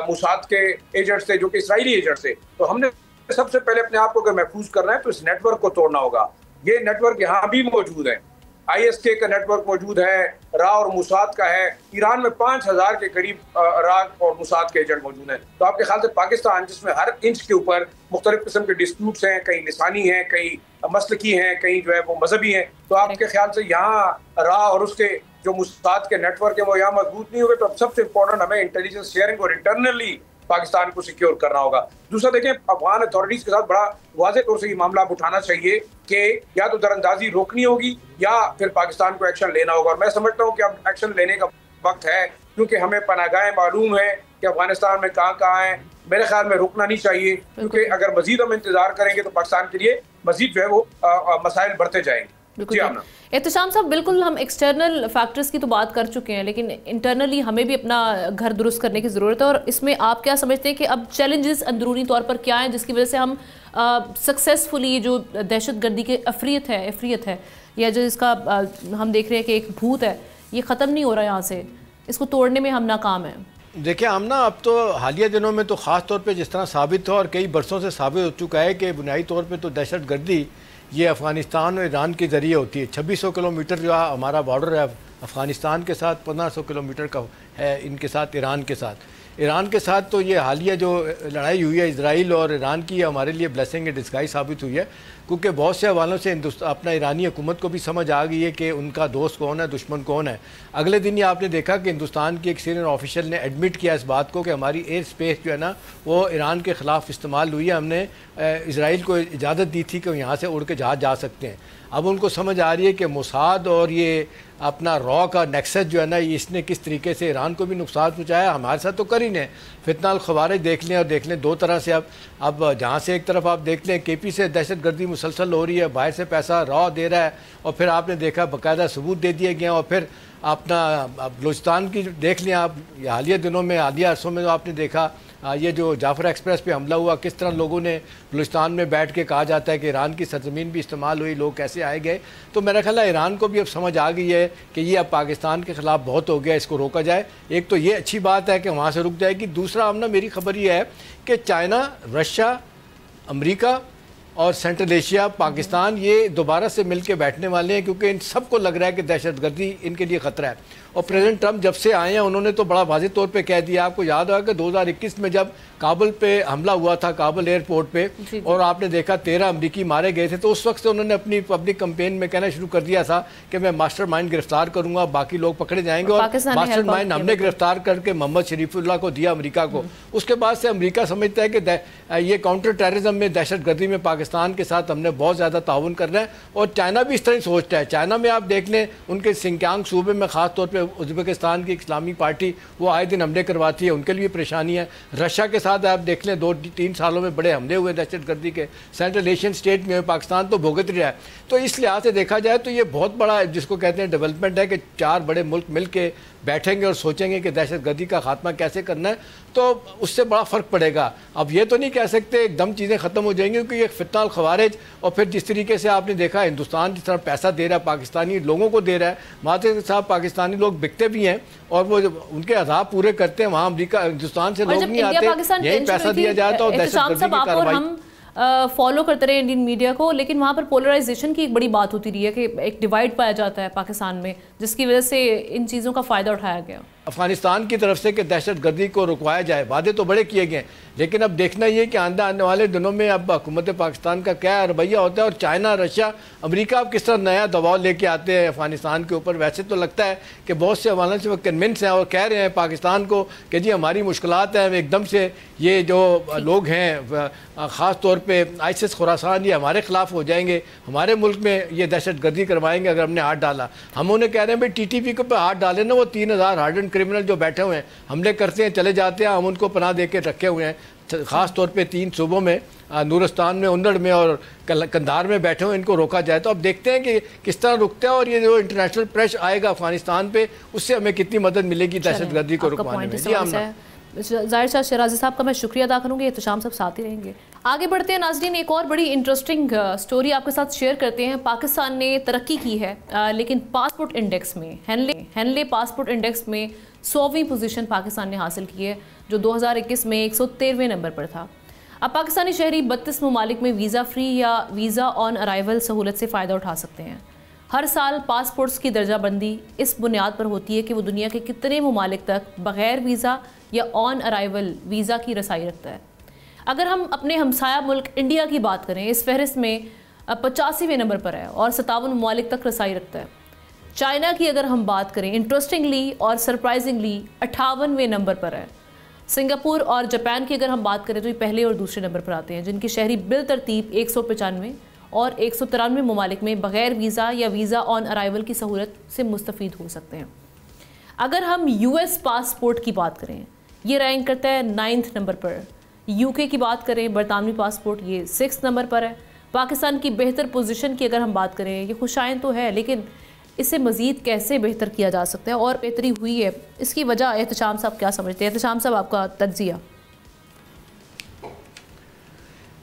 [SPEAKER 4] मुसाद के एजेंट्स थे, जो कि इसराइली एजेंट्स थे। तो हमने सबसे पहले अपने आप को अगर महफूज करना है तो इस नेटवर्क को तोड़ना होगा। ये नेटवर्क यहाँ भी मौजूद है, ISK का नेटवर्क मौजूद है, रा और मुसाद का है। ईरान में 5000 के करीब रा और मुसाद के एजेंट मौजूद हैं। तो आपके ख्याल से पाकिस्तान, जिसमें हर इंच के ऊपर मुख्तलिफ किस्म के डिस्प्यूट्स हैं, कई लिसानी हैं, कई मसलकी हैं, कई जो है वो मजहबी हैं, तो आपके ख्याल से यहाँ रा और उसके जो मुसाद के नेटवर्क है वो यहाँ मजबूत नहीं हुए? तो अब सबसे इम्पोर्टेंट हमें इंटेलिजेंस शेयरिंग और इंटरनली पाकिस्तान को सिक्योर करना होगा। दूसरा देखें, अफगान अथॉरिटीज के साथ बड़ा वाज़ेह तौर से ये मामला आप उठाना चाहिए कि या तो दरअंदाजी रोकनी होगी या फिर पाकिस्तान को एक्शन लेना होगा। और मैं समझता हूँ कि अब एक्शन लेने का वक्त है, क्योंकि हमें पनाहगाहें मालूम है कि अफगानिस्तान में कहाँ कहाँ हैं। मेरे ख्याल में रुकना नहीं चाहिए, क्योंकि अगर मजीद हम इंतजार करेंगे तो पाकिस्तान के लिए मजीद जो है वो मसाइल बढ़ते जाएंगे।
[SPEAKER 1] एहतशाम साहब, बिल्कुल हम एक्सटर्नल फैक्टर्स की तो बात कर चुके हैं, लेकिन इंटरनली हमें भी अपना घर दुरुस्त करने की ज़रूरत है। और इसमें आप क्या समझते हैं कि अब चैलेंजेस अंदरूनी तौर पर क्या हैं जिसकी वजह से हम सक्सेसफुली ये जो दहशतगर्दी की अफरियत है या जो इसका हम देख रहे हैं कि एक भूत है, ये ख़त्म नहीं हो रहा यहाँ से, इसको तोड़ने में हम नाकाम हैं?
[SPEAKER 3] देखिए हम ना, अब तो हालिया दिनों में तो ख़ास तौर पे जिस तरह साबित हो और कई बरसों से साबित हो चुका है कि बुनियादी तौर पे तो दहशतगर्दी ये अफ़गानिस्तान और ईरान के ज़रिए होती है। 2600 किलोमीटर जो है हमारा बॉर्डर है अफ़गानिस्तान के साथ, 1500 किलोमीटर का है इनके साथ, ईरान के साथ। ईरान के साथ तो ये हालिया जो लड़ाई हुई है इजराइल और ईरान की, हमारे लिए ब्लेसिंग इन डिस्गाइज साबित हुई है, क्योंकि बहुत से हवालों से अपना ईरानी हुकूमत को भी समझ आ गई है कि उनका दोस्त कौन है, दुश्मन कौन है। अगले दिन ही आपने देखा कि हिंदुस्तान के एक सीनियर ऑफिशियल ने एडमिट किया इस बात को कि हमारी एयर स्पेस जो है ना वो ईरान के ख़िलाफ़ इस्तेमाल हुई है, हमने इजराइल को इजाज़त दी थी कि यहाँ से उड़ के जहाज़ जा सकते हैं। अब उनको समझ आ रही है कि मोसाद और ये अपना रॉ का नेक्सस जो है ना, इसने किस तरीके से ईरान को भी नुकसान पहुँचाया, हमारे साथ तो कर ही नहीं। फितनाल खवारिज देख लें और देख लें दो तरह से। अब जहाँ से एक तरफ आप देख लें KP से दहशतगर्दी मुसलसल हो रही है, बाहर से पैसा रॉ दे रहा है, और फिर आपने देखा बाकायदा सबूत दे दिए गए। और फिर अपना बलूचिस्तान की देख लें आप, हालिया दिनों में, हालिया अरसों में आपने देखा ये जो जाफर एक्सप्रेस पे हमला हुआ, किस तरह लोगों ने बलूचिस्तान में बैठ के कहा जाता है कि ईरान की सरजमीन भी इस्तेमाल हुई, लोग कैसे आए गए। तो मेरा ख्याल है ईरान को भी अब समझ आ गई है कि ये अब पाकिस्तान के ख़िलाफ़ बहुत हो गया, इसको रोका जाए। एक तो ये अच्छी बात है कि वहाँ से रुक जाएगी। दूसरा अब ना मेरी खबर ये है कि चाइना, रशिया, अमेरिका और सेंट्रल एशिया, पाकिस्तान, ये दोबारा से मिल के बैठने वाले हैं, क्योंकि इन सबको लग रहा है कि दहशतगर्दी इनके लिए ख़तरा है। और प्रेसिडेंट ट्रंप जब से आए हैं उन्होंने तो बड़ा वाज़ेह तौर पे कह दिया, आपको याद होगा कि 2021 में जब काबुल पे हमला हुआ था, काबुल एयरपोर्ट पे, और आपने देखा 13 अमरीकी मारे गए थे, तो उस वक्त से उन्होंने अपनी पब्लिक कैंपेन में कहना शुरू कर दिया था कि मैं मास्टरमाइंड गिरफ्तार करूंगा, बाकी लोग पकड़े जाएंगे। और मास्टरमाइंड हमने गिरफ्तार करके मोहम्मद शरीफुल्लाह को दिया, अमेरिका को। उसके बाद से अमेरिका समझता है कि ये काउंटर टेररिज्म में, दहशतगर्दी में पाकिस्तान के साथ हमने बहुत ज़्यादा ताउन करना है। और चाइना भी इस तरह सोचता है। चाइना में आप देख लें, उनके सिंकियांग सूबे में ख़ास तौर पर उज़्बेकिस्तान की इस्लामी पार्टी वो आए दिन हमले करवाती है, उनके लिए परेशानी है। रशिया के साथ आप देख लें 2-3 सालों में बड़े हमले हुए दहशतगर्दी के, सेंट्रल एशियन स्टेट में, पाकिस्तान तो भुगत रहा है। तो इस लिहाज से देखा जाए तो ये बहुत बड़ा, जिसको कहते हैं डेवलपमेंट है, कि 4 बड़े मुल्क मिल के बैठेंगे और सोचेंगे कि दहशतगर्दी का खात्मा कैसे करना है, तो उससे बड़ा फ़र्क पड़ेगा। अब ये तो नहीं कह सकते एकदम चीज़ें ख़त्म हो जाएंगी, क्योंकि ये फितनाल खवारिज और फिर जिस तरीके से आपने देखा हिंदुस्तान जिस तरह पैसा दे रहा है, पाकिस्तानी लोगों को दे रहा है, माते साहब पाकिस्तानी लोग बिकते भी हैं और वो उनके अज़ाब पूरे करते हैं। वहाँ अमेरिका, हिंदुस्तान से लोग नहीं आते, यही पैसा दिया जाए तो दहशतगर्दी की कार्रवाई
[SPEAKER 1] फॉलो करते रहे इंडियन मीडिया को। लेकिन वहाँ पर पोलराइजेशन की एक बड़ी बात होती रही है कि एक डिवाइड पाया जाता है पाकिस्तान में, जिसकी वजह से इन चीज़ों का फ़ायदा उठाया गया
[SPEAKER 3] अफगानिस्तान की तरफ से कि दहशतगर्दी को रुकवाया जाए। वादे तो बड़े किए गए, लेकिन अब देखना ये कि आने वाले दिनों में अब हुकूमत पाकिस्तान का क्या रवैया होता है, और चाइना, रशिया, अमेरिका अब किस तरह नया दबाव लेके आते हैं अफगानिस्तान के ऊपर। वैसे तो लगता है कि बहुत से हवालों से वो कन्विंस हैं और कह रहे हैं पाकिस्तान को कि जी हमारी मुश्किलात हैं, एकदम से ये जो लोग हैं ख़ास तौर पर ISIS खुरासान, ये हमारे ख़िलाफ़ हो जाएंगे, हमारे मुल्क में ये दहशतगर्दी करवाएंगे अगर हमने हाथ डाला। हम उन्हें कह रहे हैं भाई TTP के ऊपर हाथ डालें ना, वो 3000 हार्डन क्रिमिनल जो बैठे हुए हैं, हमले करते हैं चले जाते हैं, हम उनको पनाह दे के रखे हुए हैं। ख़ास तौर पे 3 सूबों में, नूरस्तान में, उन्नड़ में और कंधार में बैठे हुए, इनको रोका जाए। तो अब देखते हैं कि किस तरह रुकते हैं, और ये जो इंटरनेशनल प्रेशर आएगा अफगानिस्तान पे, उससे हमें कितनी मदद मिलेगी दहशतगर्दी को रुकवाने में। जी आमना
[SPEAKER 1] ज़ाहिर शाह शराजी साहब का मैं शुक्रिया अदा करूँगी, एहतशाम सब साथ ही रहेंगे। आगे बढ़ते हैं नाज़रीन, एक और बड़ी इंटरेस्टिंग स्टोरी आपके साथ शेयर करते हैं। पाकिस्तान ने तरक्की की है, लेकिन पासपोर्ट इंडेक्स में, हेनले पासपोर्ट इंडेक्स में 100वीं पोजीशन पाकिस्तान ने हासिल की है, जो 2021 में 113वें नंबर पर था। अब पाकिस्तानी शहरी 32 ममालिक में वीज़ा फ्री या वीज़ा ऑन अराइवल सहूलत से फ़ायदा उठा सकते हैं। हर साल पासपोर्ट्स की दर्जाबंदी इस बुनियाद पर होती है कि वो दुनिया के कितने ममालिक तक बग़ैर वीज़ा या ऑन अराइवल वीज़ा की रसाई रखता है। अगर हम अपने हमसाया मुल्क इंडिया की बात करें, इस फहरिस्त में 85वें नंबर पर है और 57 ममालिक तक रसाई रखता है। चाइना की अगर हम बात करें, इंटरेस्टिंगली और सरप्राइजिंगली 58वें नंबर पर है। सिंगापुर और जापान की अगर हम बात करें तो ये पहले और दूसरे नंबर पर आते हैं, जिनकी शहरी बिल तरतीब 195 और 193 ममालिक में बग़ैर वीज़ा या वीज़ा ऑन अराइवल की सहूलत से मुस्तफ़ीद हो सकते हैं। अगर हम US पासपोर्ट की बात करें, ये रैंक करता है 9th नंबर पर। UK की बात करें, बरतानवी पासपोर्ट, ये 6th नंबर पर है। पाकिस्तान की बेहतर पोजीशन की अगर हम बात करें, ये खुशाइन तो है, लेकिन इसे मज़ीद कैसे बेहतर किया जा सकता है और बेहतरी हुई है, इसकी वजह एहतशाम साहब क्या समझते हैं? एहतशाम साहब, आपका तज्जिया।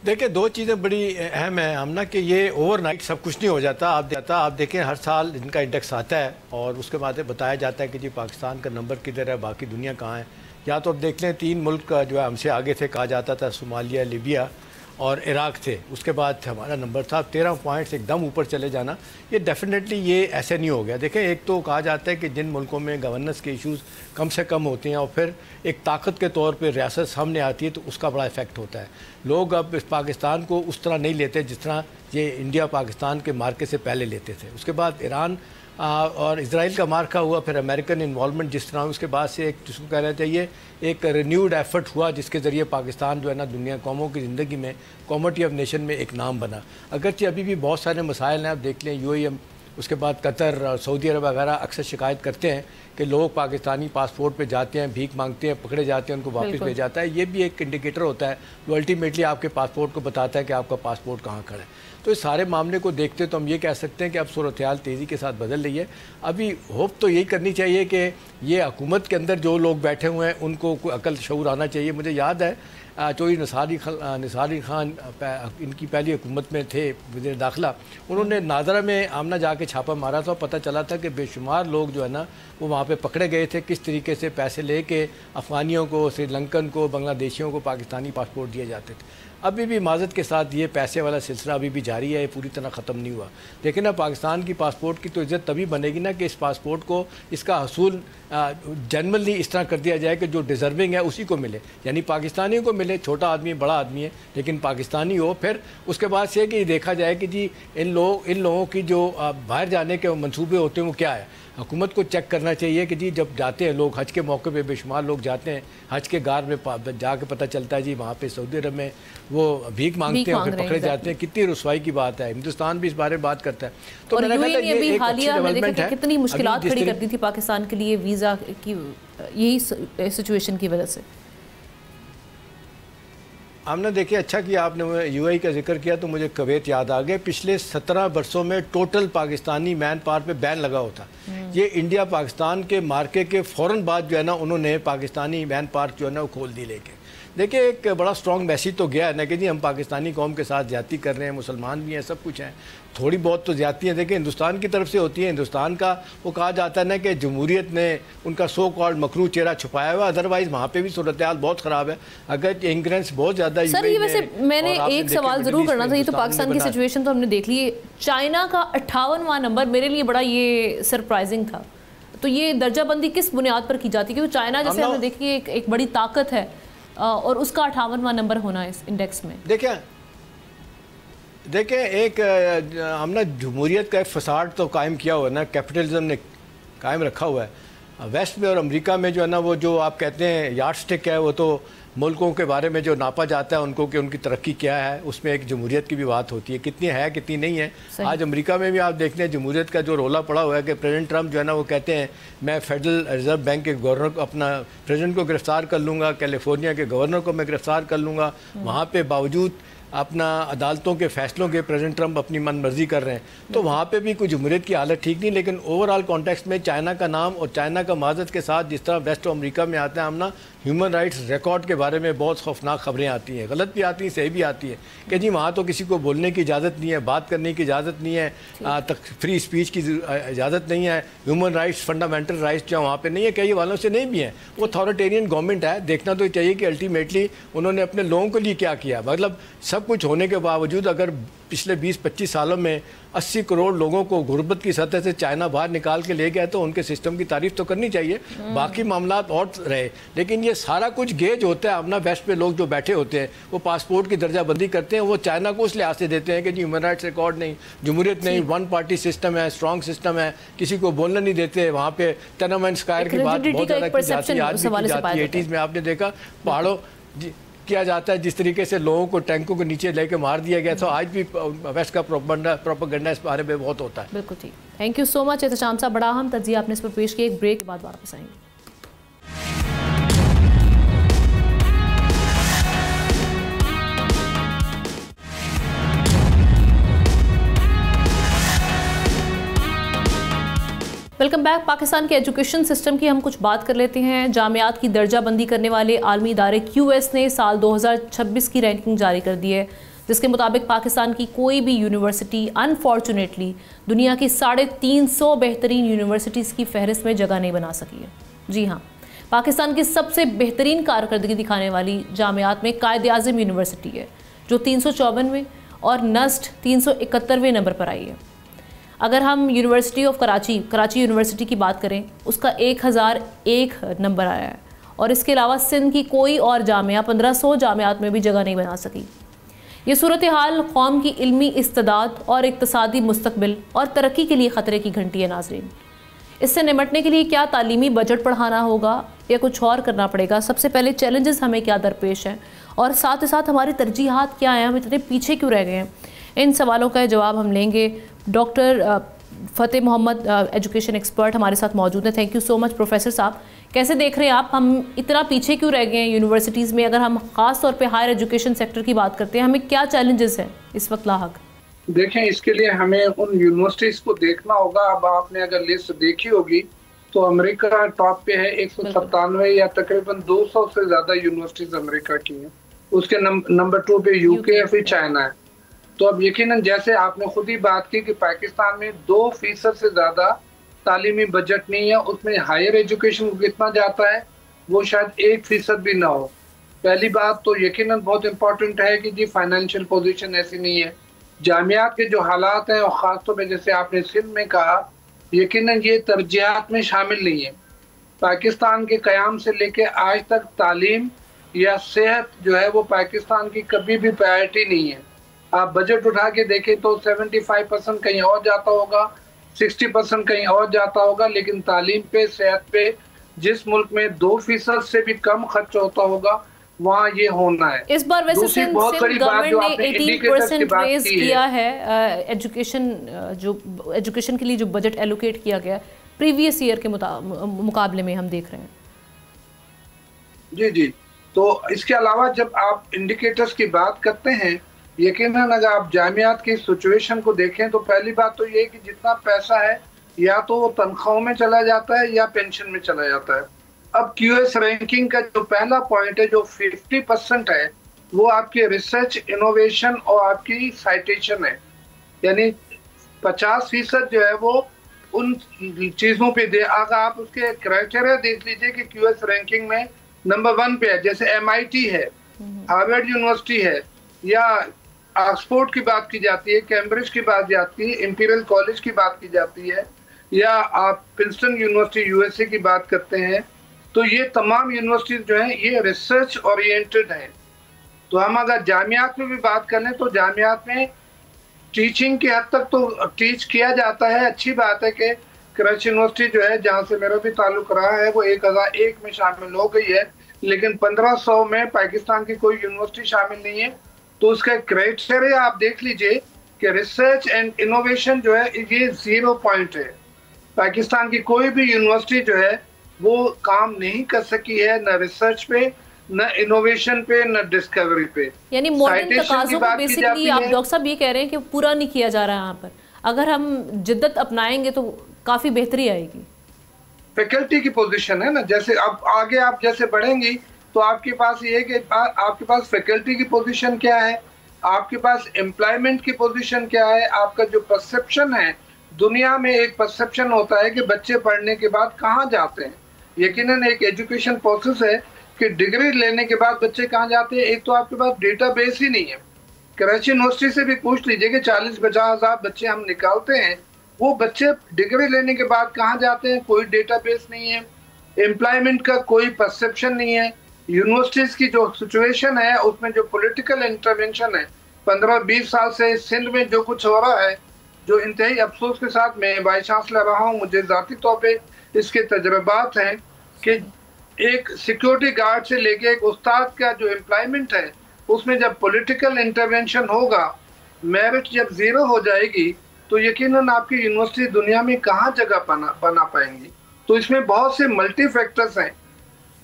[SPEAKER 3] देखिए, दो चीज़ें बड़ी अहम है आमना कि ये ओवरनाइट सब कुछ नहीं हो जाता। आप देखें, हर साल इनका इंडेक्स आता है और उसके बाद बताया जाता है कि जी पाकिस्तान का नंबर किधर है, बाकी दुनिया कहाँ है। या तो अब देख लें, 3 मुल्क जो है हमसे आगे थे, कहा जाता था सोमालिया, लीबिया और इराक थे। उसके बाद हमारा नंबर था 13 पॉइंट्स एकदम ऊपर चले जाना। ये डेफिनेटली ये ऐसे नहीं हो गया। देखें, एक तो कहा जाता है कि जिन मुल्कों में गवर्नेंस के इश्यूज़ कम से कम होते हैं और फिर एक ताकत के तौर पे रियासत सामने आती है तो उसका बड़ा इफेक्ट होता है। लोग अब इस पाकिस्तान को उस तरह नहीं लेते जिस तरह ये इंडिया पाकिस्तान के मार्के से पहले लेते थे। उसके बाद ईरान और इजराइल का मार्का हुआ, फिर अमेरिकन इन्वॉल्वमेंट जिस तरह, उसके बाद से एक जिसको कहना चाहिए एक रिन्यूड एफर्ट हुआ जिसके ज़रिए पाकिस्तान जो है ना दुनिया कौमों की ज़िंदगी में, कॉमर्टी ऑफ नेशन में एक नाम बना। अगरचे अभी भी बहुत सारे मसाइल हैं, आप देख लें UAE, उसके बाद कतर और सऊदी अरब वगैरह अक्सर शिकायत करते हैं कि लोग पाकिस्तानी पासपोर्ट पे जाते हैं, भीख मांगते हैं, पकड़े जाते हैं, उनको वापस भेजा जाता है। ये भी एक इंडिकेटर होता है जो अल्टीमेटली आपके पासपोर्ट को बताता है कि आपका पासपोर्ट कहाँ खड़ा है। तो इस सारे मामले को देखते तो हम ये कह सकते हैं कि अब सूरत हाल तेज़ी के साथ बदल रही है। अभी होप तो यही करनी चाहिए कि ये हुकूमत के अंदर जो लोग बैठे हुए हैं उनको कोई अकल शऊर आना चाहिए। मुझे याद है चौधरी निसारी खान इनकी पहली हुकूमत में थे वज़ीर दाखिला, उन्होंने नादरा में आमना जाके छापा मारा था। पता चला था कि बेशुमार लोग जो है ना वो वहाँ पे पकड़े गए थे, किस तरीके से पैसे लेके अफ़गानियों को, श्रीलंकन को, बांग्लादेशियों को पाकिस्तानी पासपोर्ट दिए जाते थे। अभी भी माजत के साथ ये पैसे वाला सिलसिला अभी भी जारी है, ये पूरी तरह ख़त्म नहीं हुआ। लेकिन अब पाकिस्तान की पासपोर्ट की तो इज़्ज़त तभी बनेगी ना कि इस पासपोर्ट को, इसका हसूल जनरली इस तरह कर दिया जाए कि जो डिज़र्विंग है उसी को मिले, यानी पाकिस्तानियों को मिले। छोटा आदमी बड़ा आदमी है लेकिन पाकिस्तानी हो। फिर उसके बाद से कि देखा जाए कि जी इन लोगों की जो बाहर जाने के मंसूबे होते हैं वो क्या है। हुकूमत को चेक करना चाहिए कि जी जब जाते हैं लोग हज के मौके पे, बेशुमार लोग जाते हैं हज के गार में, जाके पता चलता है जी वहाँ पे सऊदी अरब में वो भीख मांगते हैं, फिर पकड़े जाते हैं। कितनी रुसवाई की बात है। हिंदुस्तान भी इस बारे में बात करता है। तो मेरा ख्याल है ये एक अच्छी डेवलपमेंट है।
[SPEAKER 1] कितनी मुश्किलात खड़ी करती थी पाकिस्तान के लिए वीज़ा की, यही सिचुएशन की वजह से।
[SPEAKER 3] हमने देखिए, अच्छा किया आपने UAE का जिक्र किया तो मुझे कुवैत याद आ गया। पिछले 17 वर्षों में टोटल पाकिस्तानी मैन पावर पे बैन लगा होता। ये इंडिया पाकिस्तान के मार्के के फ़ौरन बाद जो है ना उन्होंने पाकिस्तानी मैन पावर जो है ना वो खोल दी लेके। देखिए, एक बड़ा स्ट्रॉन्ग मैसेज तो गया है ना कि जी हम पाकिस्तानी कौम के साथ ज़्यादती कर रहे हैं, मुसलमान भी हैं, सब कुछ हैं। थोड़ी बहुत तो ज़्यादतियाँ देखिए हिंदुस्तान की तरफ से होती हैं। हिंदुस्तान का वो कहा जाता है ना कि जमहूरियत ने उनका सो कॉल्ड मकरू चेहरा छुपाया हुआ, अदरवाइज़ वहाँ पे भी सूरत हाल बहुत ख़राब है। अगर इंग्रेंस बहुत ज़्यादा।
[SPEAKER 1] सर, ये वैसे मैंने एक सवाल ज़रूर करना था। ये तो पाकिस्तान की सिचुएशन तो हमने देख ली। चाइना का 58वां नंबर मेरे लिए बड़ा ये सरप्राइजिंग था। तो ये दर्जाबंदी किस बुनियाद पर की जाती है? क्योंकि चाइना जैसे हमने देखी एक बड़ी ताकत है और उसका 58वां नंबर होना इस इंडेक्स में।
[SPEAKER 3] देखिए एक हमने जमहूरियत का एक फसाड तो कायम किया हुआ है ना, कैपिटलिज्म ने कायम रखा हुआ है। वेस्ट में और अमेरिका में जो है ना वो जो आप कहते हैं यार्ड स्टिक है, वो तो मुल्कों के बारे में जो नापा जाता है उनको कि उनकी तरक्की क्या है, उसमें एक जमहूरियत की भी बात होती है, कितनी है कितनी नहीं है। आज अमेरिका में भी आप देखते हैं जमहूरियत का जो रोला पड़ा हुआ है कि प्रेसिडेंट ट्रंप जो है ना वो कहते हैं मैं फेडरल रिजर्व बैंक के गवर्नर को, अपना प्रेसिडेंट को गिरफ्तार कर लूँगा, कैलिफोर्निया के गवर्नर को मैं गिरफ्तार कर लूँगा। वहाँ पर बावजूद अपना अदालतों के फैसलों के प्रेसिडेंट ट्रंप अपनी मन मर्जी कर रहे हैं। तो वहाँ पे भी कुछ जमहूरियत की हालत ठीक नहीं। लेकिन ओवरऑल कॉन्टेक्स्ट में चाइना का नाम और चाइना का माजत के साथ जिस तरह वेस्ट अमेरिका में आता है हम ना, ह्यूमन राइट्स रिकॉर्ड के बारे में बहुत खौफनाक खबरें आती हैं, गलत भी आती हैं, सही भी आती है कि जी वहाँ तो किसी को बोलने की इजाज़त नहीं है, बात करने की इजाज़त नहीं है, फ्री स्पीच की इजाज़त नहीं है, ह्यूमन राइट्स फंडामेंटल राइट्स जो वहाँ पर नहीं है, कई वालों से नहीं भी हैं। वो अथॉरिटेरियन गवर्नमेंट है। देखना तो चाहिए कि अल्टीमेटली उन्होंने अपने लोगों के लिए क्या किया। मतलब सब सब कुछ होने के बावजूद अगर पिछले 20-25 सालों में 80 करोड़ लोगों को गुर्बत की सतह से चाइना बाहर निकाल के ले गया तो उनके सिस्टम की तारीफ तो करनी चाहिए। बाकी मामला और रहे, लेकिन ये सारा कुछ गेज होता है। अपना वेस्ट पे लोग जो बैठे होते हैं वो पासपोर्ट की दर्जाबंदी करते हैं, वो चाइना को उस लिहाज से देते हैं कि जी ह्यूमन राइट्स रिकॉर्ड नहीं, जमहूरियत नहीं, वन पार्टी सिस्टम है, स्ट्रॉन्ग सिस्टम है, किसी को बोलने नहीं देते। वहाँ पे टनम स्कायर की बात बहुत ज़्यादा की जाती है, आज भी की जाती है। 80s में आपने देखा पहाड़ों किया जाता है, जिस तरीके से लोगों को टैंकों के नीचे लेके मार दिया गया। तो आज भी वेस्ट का प्रोपेगेंडा इस बारे में बहुत होता है।
[SPEAKER 1] बिल्कुल ठीक, thank you so much Ehtesham साहब, बड़ा अहम तज्जिया आपने इस पर पेश किया। एक ब्रेक के बाद वापस आएंगे। Welcome back. पाकिस्तान के एजुकेशन सिस्टम की हम कुछ बात कर लेते हैं। जामियात की दर्जाबंदी करने वाले आलमी इदारे QS ने साल 2026 की रैंकिंग जारी कर दी है, जिसके मुताबिक पाकिस्तान की कोई भी यूनिवर्सिटी अनफॉर्चुनेटली दुनिया की 350 बेहतरीन यूनिवर्सिटीज़ की फहरिस्त में जगह नहीं बना सकी है। जी हाँ, पाकिस्तान की सबसे बेहतरीन कारकर्दगी दिखाने वाली जामियात में कायद आज़म यूनिवर्सिटी है, जो 354वें और नस्ट 371वें नंबर पर आई है। अगर हम यूनिवर्सिटी ऑफ कराची यूनिवर्सिटी की बात करें, उसका 1001 नंबर आया है। और इसके अलावा सिंध की कोई और जामिया 1500 जामियात में भी जगह नहीं बना सकी। ये सूरत हाल कौम की इल्मी इस्तेदाद और इक्तसादी मुस्तकबिल और तरक्की के लिए ख़तरे की घंटी है। नाज़रीन, इससे निपटने के लिए क्या तालीमी बजट बढ़ाना होगा या कुछ और करना पड़ेगा? सबसे पहले चैलेंजेस हमें क्या दरपेश हैं और साथ ही साथ हमारी तरजीहात क्या हैं, हम इतने पीछे क्यों रह गए हैं? इन सवालों का जवाब हम लेंगे। डॉक्टर फ़तेह मोहम्मद, एजुकेशन एक्सपर्ट, हमारे साथ मौजूद हैं। Thank you so much professor साहब। कैसे देख रहे हैं आप, हम इतना पीछे क्यों रह गए हैं यूनिवर्सिटीज़ में? अगर हम ख़ास तौर पे हायर एजुकेशन सेक्टर की बात करते हैं, हमें क्या चैलेंजेस हैं इस वक्त लाहक?
[SPEAKER 5] देखें, इसके लिए हमें उन यूनिवर्सिटीज़ को देखना होगा। अब आपने अगर लिस्ट देखी होगी तो अमेरिका टॉप पे है, 197 या तकरीबन 200 से ज़्यादा यूनिवर्सिटीज़ अमेरिका की हैं। उसके नंबर 2 पे UK या फिर चाइना है। तो अब यकीनन जैसे आपने खुद ही बात की कि पाकिस्तान में 2% से ज़्यादा तालीमी बजट नहीं है, उसमें हायर एजुकेशन को कितना जाता है वो शायद 1% भी ना हो। पहली बात तो यकीनन बहुत इम्पोर्टेंट है कि जी फाइनेंशियल पोजीशन ऐसी नहीं है। जामियात के जो हालात हैं और ख़ासतौर पर जैसे आपने सिंध में कहा, यकीनन ये तरजीहात में शामिल नहीं है। पाकिस्तान के क़याम से लेके आज तक तालीम या सेहत जो है वो पाकिस्तान की कभी भी प्रायोरिटी नहीं है। आप बजट उठा के देखें तो 75% कहीं और जाता होगा, 60% कहीं और जाता होगा, लेकिन तालीम पे, सेहत पे जिस मुल्क में 2% से भी कम खर्च होता होगा वहाँ ये होना है।
[SPEAKER 1] इस बार वैसे सिंध गवर्नमेंट ने 18% रेज किया है एजुकेशन के लिए जो बजट एलोकेट किया गया प्रीवियस ईयर के मुकाबले में हम देख रहे हैं।
[SPEAKER 5] जी जी, तो इसके अलावा जब आप इंडिकेटर्स की बात करते हैं, यकीनन अगर आप जामियात की सिचुएशन को देखें तो पहली बात तो ये कि जितना पैसा है या तो वो तनख्वाहों में चला जाता है या पेंशन में चला जाता है। अब QS रैंकिंग का जो पहला पॉइंट है, जो 50% है, वो आपकी रिसर्च, इनोवेशन और आपकी साइटेशन है। यानी 50% जो है वो उन चीज़ों पे दे। अगर आप उसके क्राइटेरिया देख लीजिए कि QS रैंकिंग में नंबर 1 पे है, जैसे MIT है, हार्वर्ड यूनिवर्सिटी है, या ऑक्सफोर्ड की बात की जाती है, कैम्ब्रिज की बात जाती है, इंपीरियल कॉलेज की बात की जाती है, या आप प्रिंसटन यूनिवर्सिटी USA की बात करते हैं, तो ये तमाम यूनिवर्सिटीज जो हैं ये रिसर्च ओरिएंटेड हैं। तो हम अगर जामियात में भी बात कर लें तो जामियात में टीचिंग की हद तक तो टीच किया जाता है। अच्छी बात है कि कराची यूनिवर्सिटी जो है, जहाँ से मेरा भी ताल्लुक रहा है, वो 1001 में शामिल हो गई है, लेकिन 1500 में पाकिस्तान की कोई यूनिवर्सिटी शामिल नहीं है। तो उसका क्राइटेरिया आप देख लीजिए कि रिसर्च एंड इनोवेशन जो है ये 0 पॉइंट है। पाकिस्तान की कोई भी यूनिवर्सिटी जो है वो काम नहीं कर सकी है, न रिसर्च पे, न इनोवेशन पे, न डिस्कवरी पे।
[SPEAKER 1] यानी मॉडर्न तकाज़ों को बेसिकली आप डॉक्टर साहब ये कह रहे हैं कि पूरा नहीं किया जा रहा है यहाँ पर। अगर हम जिद्दत अपनाएंगे तो काफ़ी बेहतरी आएगी।
[SPEAKER 5] फैकल्टी की पोजीशन है ना, जैसे अब आगे आप जैसे बढ़ेंगी तो आपके पास ये है कि आपके पास फैकल्टी की पोजीशन क्या है, आपके पास एम्प्लॉयमेंट की पोजीशन क्या है, आपका जो परसेप्शन है दुनिया में, एक परसेप्शन होता है कि बच्चे पढ़ने के बाद कहाँ जाते हैं। यकीनन एक एजुकेशन प्रोसेस है कि डिग्री लेने के बाद बच्चे कहाँ जाते हैं। एक तो आपके पास डेटाबेस ही नहीं है, कराची यूनिवर्सिटी से भी पूछ लीजिए कि 40-50 हज़ार बच्चे हम निकालते हैं, वो बच्चे डिग्री लेने के बाद कहाँ जाते हैं? कोई डेटाबेस नहीं है, एम्प्लॉयमेंट का कोई परसेप्शन नहीं है। यूनिवर्सिटीज की जो सिचुएशन है उसमें जो पॉलिटिकल इंटरवेंशन है 15-20 साल से सिंध में जो कुछ हो रहा है, जो इंतहाई अफसोस के साथ मैं वाइस चांसलर रहा हूँ, मुझे ज़ाती तौर पे इसके तजर्बात हैं कि एक सिक्योरिटी गार्ड से लेके एक उस्ताद का जो एम्प्लॉयमेंट है उसमें जब पॉलिटिकल इंटरवेंशन होगा, मेरिट जब ज़ीरो हो जाएगी, तो यकीनन आपकी यूनिवर्सिटी दुनिया में कहाँ जगह बना पाएंगी। तो इसमें बहुत से मल्टी फैक्टर्स हैं।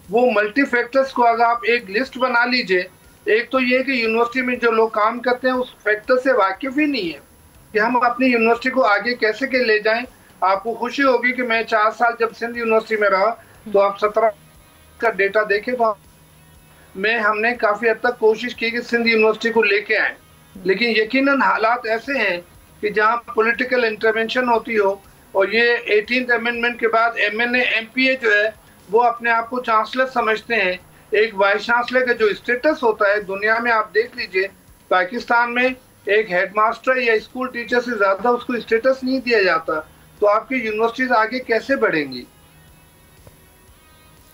[SPEAKER 5] वो मल्टी फैक्टर्स को अगर आप एक लिस्ट बना लीजिए, एक तो ये कि यूनिवर्सिटी में जो लोग काम करते हैं उस फैक्टर से वाकिफ ही नहीं है कि हम अपनी यूनिवर्सिटी को आगे कैसे के ले जाएं। आपको खुशी होगी कि मैं 4 साल जब सिंध यूनिवर्सिटी में रहा, तो आप 17 का डेटा देखें तो हमने काफ़ी हद तक कोशिश की कि सिंध यूनिवर्सिटी को लेके आए, लेकिन यकीनन हालात ऐसे हैं कि जहां पॉलिटिकल इंटरवेंशन होती हो, और ये 18th अमेंडमेंट के बाद MNA MPA जो है वो अपने आप को चांसलर समझते हैं। एक वाइस चांसलर का जो स्टेटस होता है दुनिया में, आप देख लीजिए पाकिस्तान में एक हेडमास्टर या स्कूल टीचर से ज़्यादा उसको स्टेटस नहीं दिया जाता। तो आपकी यूनिवर्सिटीज़ आगे कैसे बढ़ेंगी?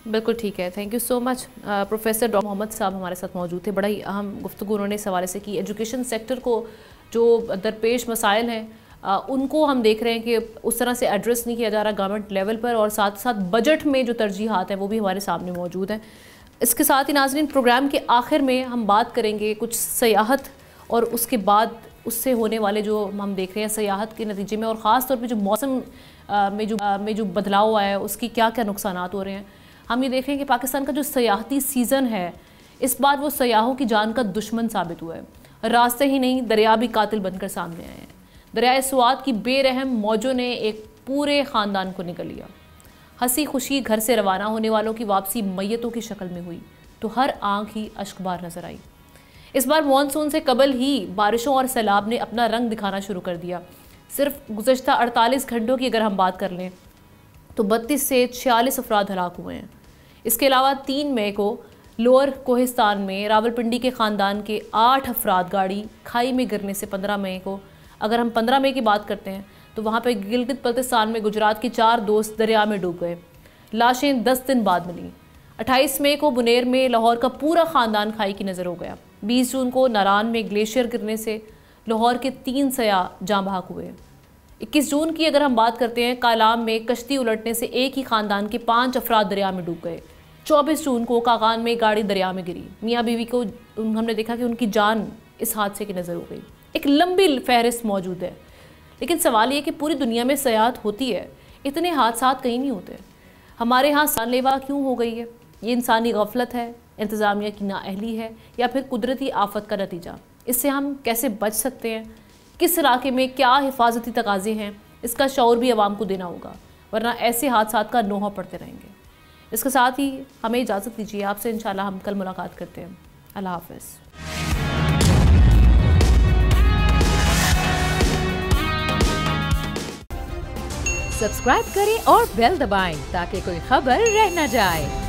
[SPEAKER 1] बिल्कुल ठीक है, thank you so much. Professor doctor Mohammad साहब हमारे साथ मौजूद थे। बड़ा ही अहम गुफ्तगू उन्होंने इस हवाले से की। एजुकेशन सेक्टर को जो दरपेश मसाइल हैं उनको हम देख रहे हैं कि उस तरह से एड्रेस नहीं किया जा रहा गवर्नमेंट लेवल पर, और साथ साथ बजट में जो तरजीहात हैं वो भी हमारे सामने मौजूद हैं। इसके साथ ही नाज़रीन, प्रोग्राम के आखिर में हम बात करेंगे कुछ सयाहत और उसके बाद उससे होने वाले जो हम देख रहे हैं सयाहत के नतीजे में, और ख़ास तौर पे जो मौसम में जो बदलाव आया है उसकी क्या क्या नुकसानात हो रहे हैं। हम ये देख रहे हैं कि पाकिस्तान का जो सयाहती सीज़न है इस बार वो सयाहों की जान का दुश्मन साबित हुआ है। रास्ते ही नहीं, दरिया भी कातिल बनकर सामने आए हैं। दरियाए स्वात की बेरहम मौजों ने एक पूरे ख़ानदान को निगल लिया। हंसी खुशी घर से रवाना होने वालों की वापसी मैयतों की शक्ल में हुई तो हर आंख ही अश्कबार नजर आई। इस बार मानसून से कबल ही बारिशों और सैलाब ने अपना रंग दिखाना शुरू कर दिया। सिर्फ गुज़श्ता 48 घंटों की अगर हम बात कर लें तो 32 से 46 अफराद हलाक हुए हैं। इसके अलावा 3 मई को लोअर कोहिस्तान में रावलपिंडी के ख़ानदान के 8 अफराद गाड़ी खाई में गिरने से 15 मई को, अगर हम 15 मई की बात करते हैं तो वहाँ पर गिलगित बल्तिस्तान में गुजरात के 4 दोस्त दरिया में डूब गए। लाशें 10 दिन बाद मिली। 28 मई को बुनेर में लाहौर का पूरा ख़ानदान खाई की नज़र हो गया। 20 जून को नारान में ग्लेशियर गिरने से लाहौर के 3 सयाह जाँ बहक हुए। 21 जून की अगर हम बात करते हैं, कालाम में कश्ती उलटने से एक ही ख़ानदान के 5 अफराद दरिया में डूब गए। 24 जून को कागान में गाड़ी दरिया में गिरी। मियाँ बीवी को हमने देखा कि उनकी जान इस हादसे की नज़र हो गई। एक लंबी फहरिस्त मौजूद है, लेकिन सवाल ये कि पूरी दुनिया में सयाहत होती है, इतने हादसा कहीं नहीं होते। हमारे यहाँ जानलेवा क्यों हो गई है? ये इंसानी गफलत है, इंतज़ामिया की नाअहली है, या फिर कुदरती आफत का नतीजा? इससे हम कैसे बच सकते हैं? किस इलाके में क्या हिफाजती तकाज़े हैं? इसका शऊर भी आवाम को देना होगा, वरना ऐसे हादसा का नोहा पड़ते रहेंगे। इसके साथ ही हमें इजाज़त दीजिए, आपसे इंशाल्लाह हम कल मुलाकात करते हैं। अल्लाह हाफ़िज़।
[SPEAKER 6] सब्सक्राइब करें और बेल दबाएं ताकि कोई खबर रह न जाए।